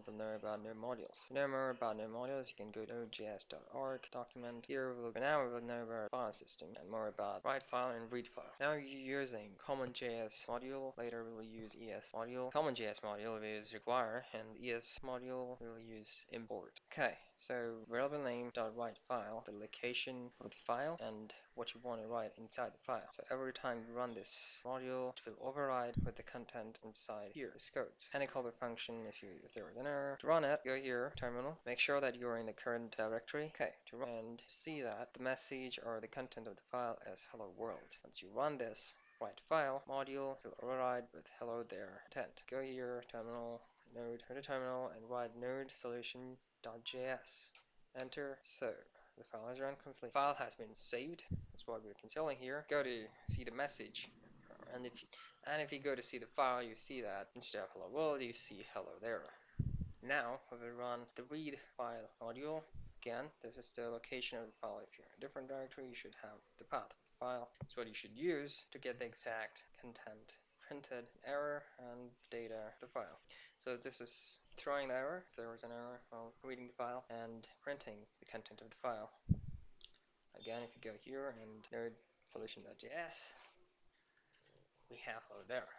will know about node modules. To know more about node modules, you can go to node.js.org document. Here now we will know about file system and more about write file and read file. Now you're using CommonJS module. Later we'll use ES module. CommonJS module is require, and ES module will use import. Okay, so variable name dot write file, the location of the file, and what you want to write inside the file. So every time you run this module, it will override with the content inside here, this code. Any callback function if there is an error. To run it, go here, terminal. Make sure that you're in the current directory. Okay, to run and see that the message or the content of the file is hello world. Once you run this, write file module will override with hello there intent. Go here, terminal, node, to the terminal, and write node solution.js. Enter. So the file is run complete. File has been saved. That's what we're canceling here. Go to see the message, and if you go to see the file, you see that instead of hello world, you see hello there. Now we will run the read file module. Again, this is the location of the file. If you're in a different directory, you should have the path of the file. It's what you should use to get the exact content printed, error, and data of the file. So this is throwing the error if there was an error while reading the file, and printing the content of the file. Again, if you go here and node solution.js, we have hello there.